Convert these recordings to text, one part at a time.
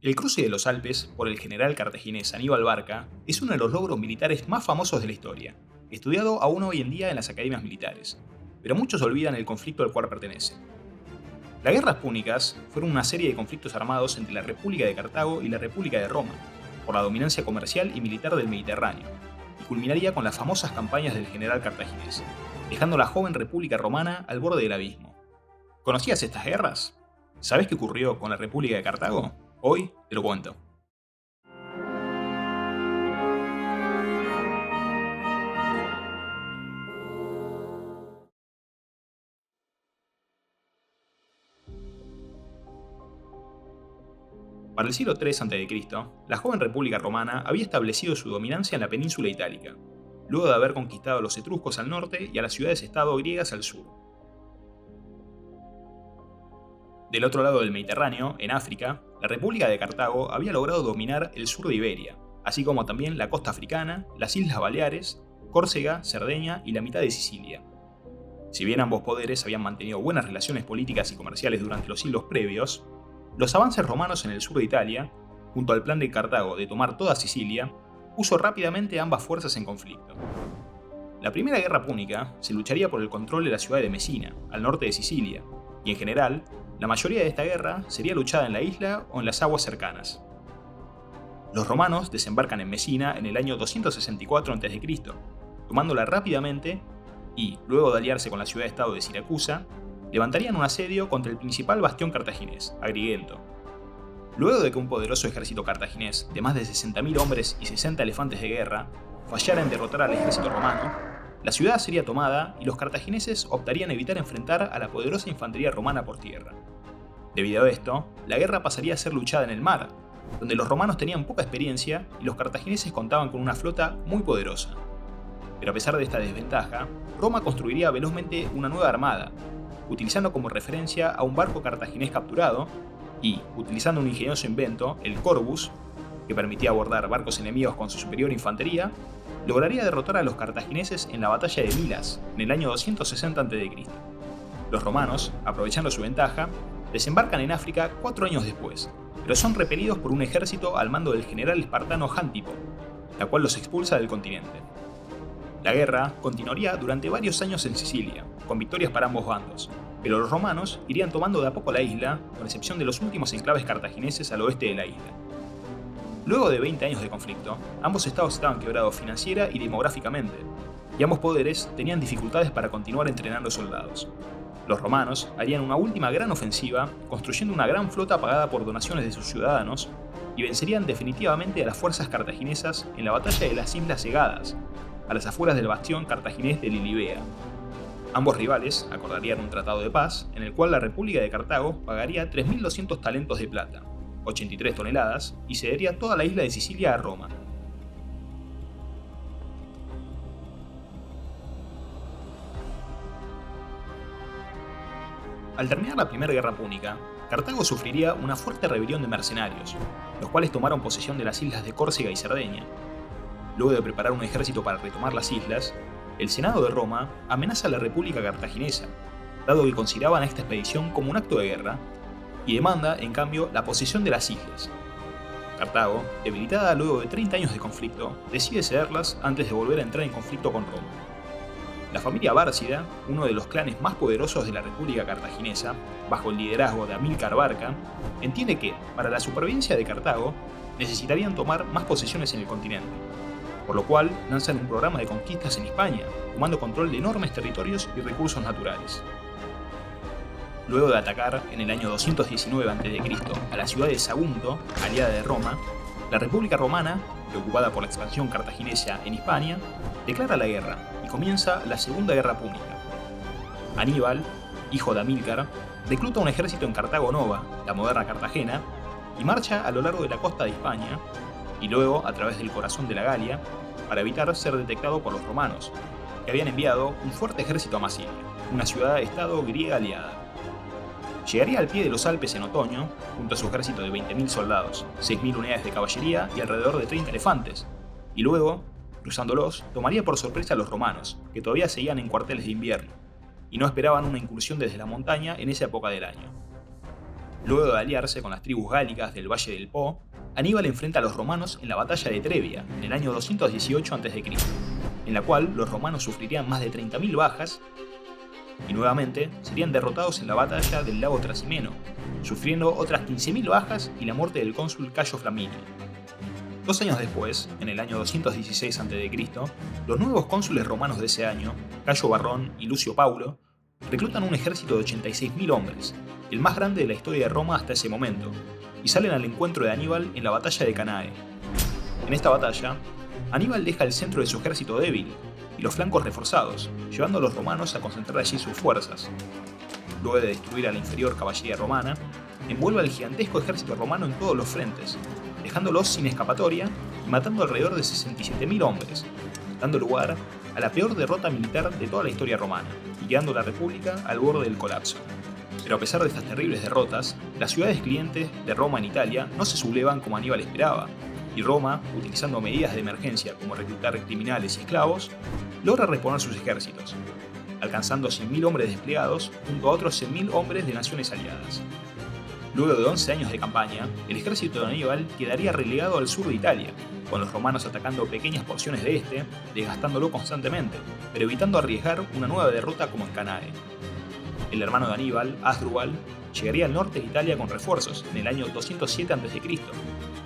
El cruce de los Alpes por el general cartaginés Aníbal Barca es uno de los logros militares más famosos de la historia, estudiado aún hoy en día en las academias militares, pero muchos olvidan el conflicto al cual pertenece. Las guerras púnicas fueron una serie de conflictos armados entre la República de Cartago y la República de Roma, por la dominancia comercial y militar del Mediterráneo, y culminaría con las famosas campañas del general cartaginés, dejando la joven República Romana al borde del abismo. ¿Conocías estas guerras? ¿Sabes qué ocurrió con la República de Cartago? Hoy te lo cuento. Para el siglo III a.C., la joven República Romana había establecido su dominancia en la península itálica, luego de haber conquistado a los etruscos al norte y a las ciudades-estado griegas al sur. Del otro lado del Mediterráneo, en África, la República de Cartago había logrado dominar el sur de Iberia, así como también la costa africana, las Islas Baleares, Córcega, Cerdeña y la mitad de Sicilia. Si bien ambos poderes habían mantenido buenas relaciones políticas y comerciales durante los siglos previos, los avances romanos en el sur de Italia, junto al plan de Cartago de tomar toda Sicilia, puso rápidamente a ambas fuerzas en conflicto. La primera guerra púnica se lucharía por el control de la ciudad de Mesina, al norte de Sicilia, y en general, la mayoría de esta guerra sería luchada en la isla o en las aguas cercanas. Los romanos desembarcan en Mesina en el año 264 a.C., tomándola rápidamente y, luego de aliarse con la ciudad-estado de Siracusa, levantarían un asedio contra el principal bastión cartaginés, Agrigento. Luego de que un poderoso ejército cartaginés de más de 60.000 hombres y 60 elefantes de guerra fallara en derrotar al ejército romano, la ciudad sería tomada y los cartagineses optarían evitar enfrentar a la poderosa infantería romana por tierra. Debido a esto, la guerra pasaría a ser luchada en el mar, donde los romanos tenían poca experiencia y los cartagineses contaban con una flota muy poderosa. Pero a pesar de esta desventaja, Roma construiría velozmente una nueva armada, utilizando como referencia a un barco cartaginés capturado y, utilizando un ingenioso invento, el Corvus, que permitía abordar barcos enemigos con su superior infantería, lograría derrotar a los cartagineses en la batalla de Milas, en el año 260 a.C. Los romanos, aprovechando su ventaja, desembarcan en África 4 años después, pero son repelidos por un ejército al mando del general espartano Jántipo, la cual los expulsa del continente. La guerra continuaría durante varios años en Sicilia, con victorias para ambos bandos, pero los romanos irían tomando de a poco la isla, con excepción de los últimos enclaves cartagineses al oeste de la isla. Luego de 20 años de conflicto, ambos estados estaban quebrados financiera y demográficamente, y ambos poderes tenían dificultades para continuar entrenando soldados. Los romanos harían una última gran ofensiva, construyendo una gran flota pagada por donaciones de sus ciudadanos, y vencerían definitivamente a las fuerzas cartaginesas en la batalla de las Islas Cegadas, a las afueras del bastión cartaginés de Lilibea. Ambos rivales acordarían un tratado de paz en el cual la República de Cartago pagaría 3.200 talentos de plata, 83 toneladas, y cedería toda la isla de Sicilia a Roma. Al terminar la Primera Guerra Púnica, Cartago sufriría una fuerte rebelión de mercenarios, los cuales tomaron posesión de las islas de Córcega y Cerdeña. Luego de preparar un ejército para retomar las islas, el Senado de Roma amenaza a la República Cartaginesa, dado que consideraban esta expedición como un acto de guerra, y demanda, en cambio, la posesión de las islas. Cartago, debilitada luego de 30 años de conflicto, decide cederlas antes de volver a entrar en conflicto con Roma. La familia Bárcida, uno de los clanes más poderosos de la República Cartaginesa, bajo el liderazgo de Amílcar Barca, entiende que, para la supervivencia de Cartago, necesitarían tomar más posesiones en el continente, por lo cual lanzan un programa de conquistas en Hispania, tomando control de enormes territorios y recursos naturales. Luego de atacar en el año 219 a.C. a la ciudad de Sagunto, aliada de Roma, la República Romana, preocupada por la expansión cartaginesa en Hispania, declara la guerra y comienza la Segunda Guerra Púnica. Aníbal, hijo de Amílcar, recluta un ejército en Cartago Nova, la moderna Cartagena, y marcha a lo largo de la costa de Hispania, y luego a través del corazón de la Galia, para evitar ser detectado por los romanos, que habían enviado un fuerte ejército a Massilia, una ciudad-estado griega aliada. Llegaría al pie de los Alpes en otoño, junto a su ejército de 20.000 soldados, 6.000 unidades de caballería y alrededor de 30 elefantes, y luego, cruzándolos, tomaría por sorpresa a los romanos, que todavía seguían en cuarteles de invierno, y no esperaban una incursión desde la montaña en esa época del año. Luego de aliarse con las tribus gálicas del Valle del Po, Aníbal enfrenta a los romanos en la batalla de Trebia, en el año 218 a.C., en la cual los romanos sufrirían más de 30.000 bajas y nuevamente serían derrotados en la batalla del lago Trasimeno, sufriendo otras 15.000 bajas y la muerte del cónsul Cayo Flaminio. 2 años después, en el año 216 a.C., los nuevos cónsules romanos de ese año, Cayo Varrón y Lucio Paulo, reclutan un ejército de 86.000 hombres, el más grande de la historia de Roma hasta ese momento, y salen al encuentro de Aníbal en la batalla de Cannae. En esta batalla, Aníbal deja el centro de su ejército débil y los flancos reforzados, llevando a los romanos a concentrar allí sus fuerzas. Luego de destruir a la inferior caballería romana, envuelve al gigantesco ejército romano en todos los frentes, dejándolos sin escapatoria y matando alrededor de 67.000 hombres, dando lugar a la peor derrota militar de toda la historia romana y quedando la República al borde del colapso. Pero a pesar de estas terribles derrotas, las ciudades clientes de Roma en Italia no se sublevan como Aníbal esperaba, y Roma, utilizando medidas de emergencia como reclutar criminales y esclavos, logra reponer sus ejércitos, alcanzando 100.000 hombres desplegados junto a otros 100.000 hombres de naciones aliadas. Luego de 11 años de campaña, el ejército de Aníbal quedaría relegado al sur de Italia, con los romanos atacando pequeñas porciones de este, desgastándolo constantemente, pero evitando arriesgar una nueva derrota como en Cannae. El hermano de Aníbal, Asdrúbal, llegaría al norte de Italia con refuerzos en el año 207 a.C.,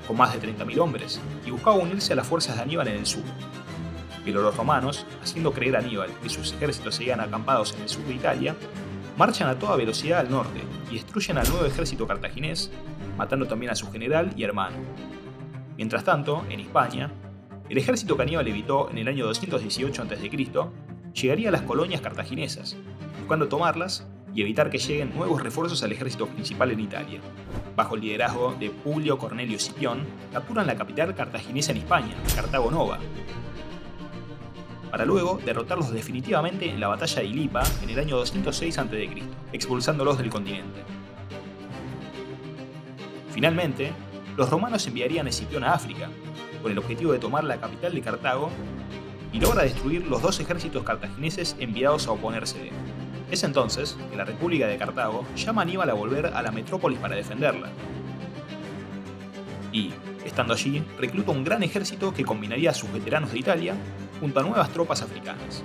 con más de 30.000 hombres, y buscaba unirse a las fuerzas de Aníbal en el sur. Pero los romanos, haciendo creer a Aníbal que sus ejércitos seguían acampados en el sur de Italia, marchan a toda velocidad al norte y destruyen al nuevo ejército cartaginés, matando también a su general y hermano. Mientras tanto, en Hispania, el ejército que Aníbal evitó en el año 218 a.C. llegaría a las colonias cartaginesas, buscando tomarlas y evitar que lleguen nuevos refuerzos al ejército principal en Italia. Bajo el liderazgo de Publio Cornelio Escipión, capturan la capital cartaginesa en Hispania, Cartago Nova, para luego derrotarlos definitivamente en la batalla de Ilipa en el año 206 a.C., expulsándolos del continente. Finalmente, los romanos enviarían a Escipión a África, con el objetivo de tomar la capital de Cartago, y logra destruir los 2 ejércitos cartagineses enviados a oponérsele. Es entonces que la República de Cartago llama a Aníbal a volver a la metrópolis para defenderla. Y, estando allí, recluta un gran ejército que combinaría a sus veteranos de Italia junto a nuevas tropas africanas.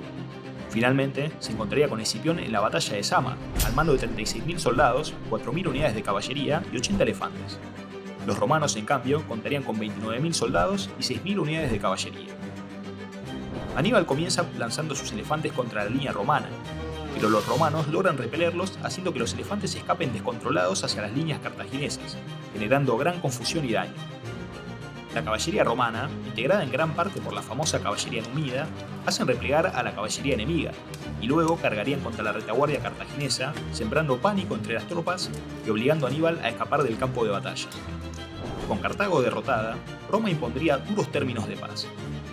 Finalmente, se encontraría con Escipión en la batalla de Zama, al mando de 36.000 soldados, 4.000 unidades de caballería y 80 elefantes. Los romanos, en cambio, contarían con 29.000 soldados y 6.000 unidades de caballería. Aníbal comienza lanzando sus elefantes contra la línea romana, pero los romanos logran repelerlos haciendo que los elefantes escapen descontrolados hacia las líneas cartaginesas, generando gran confusión y daño. La caballería romana, integrada en gran parte por la famosa caballería numida, hacen replegar a la caballería enemiga, y luego cargarían contra la retaguardia cartaginesa, sembrando pánico entre las tropas y obligando a Aníbal a escapar del campo de batalla. Con Cartago derrotada, Roma impondría duros términos de paz.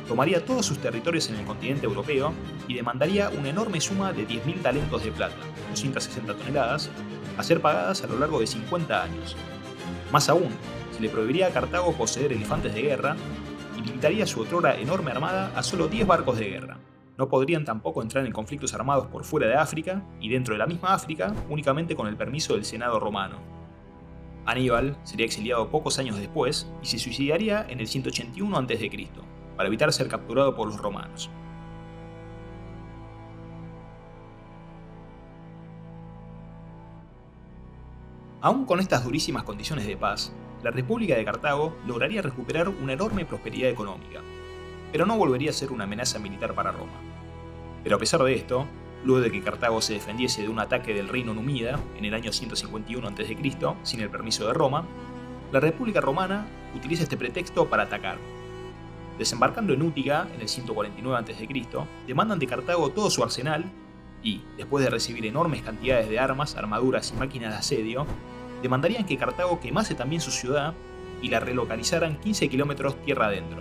Tomaría todos sus territorios en el continente europeo y demandaría una enorme suma de 10.000 talentos de plata, 260 toneladas, a ser pagadas a lo largo de 50 años. Más aún, se le prohibiría a Cartago poseer elefantes de guerra y limitaría su otrora enorme armada a solo 10 barcos de guerra. No podrían tampoco entrar en conflictos armados por fuera de África y dentro de la misma África únicamente con el permiso del Senado romano. Aníbal sería exiliado pocos años después y se suicidaría en el 181 a.C., para evitar ser capturado por los romanos. Aún con estas durísimas condiciones de paz, la República de Cartago lograría recuperar una enorme prosperidad económica, pero no volvería a ser una amenaza militar para Roma. Pero a pesar de esto, luego de que Cartago se defendiese de un ataque del reino númida en el año 151 a.C., sin el permiso de Roma, la República Romana utiliza este pretexto para atacar. Desembarcando en Útica en el 149 a.C., demandan de Cartago todo su arsenal y, después de recibir enormes cantidades de armas, armaduras y máquinas de asedio, demandarían que Cartago quemase también su ciudad y la relocalizaran 15 kilómetros tierra adentro.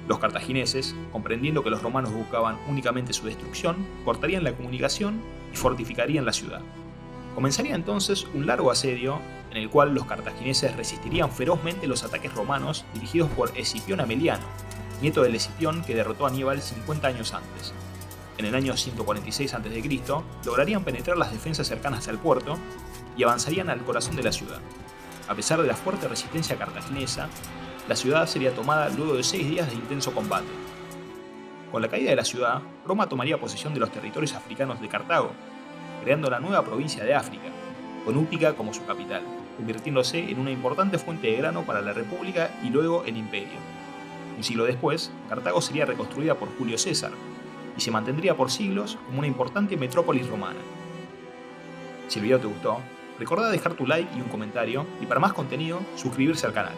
Los cartagineses, comprendiendo que los romanos buscaban únicamente su destrucción, cortarían la comunicación y fortificarían la ciudad. Comenzaría entonces un largo asedio en el cual los cartagineses resistirían ferozmente los ataques romanos dirigidos por Escipión Ameliano, nieto del Escipión que derrotó a Aníbal 50 años antes. En el año 146 a.C. lograrían penetrar las defensas cercanas al puerto y avanzarían al corazón de la ciudad. A pesar de la fuerte resistencia cartaginesa, la ciudad sería tomada luego de 6 días de intenso combate. Con la caída de la ciudad, Roma tomaría posesión de los territorios africanos de Cartago, creando la nueva provincia de África, con Útica como su capital, convirtiéndose en una importante fuente de grano para la República y luego el Imperio. Un siglo después, Cartago sería reconstruida por Julio César y se mantendría por siglos como una importante metrópolis romana. Si el video te gustó, recordá dejar tu like y un comentario, y para más contenido, suscribirse al canal.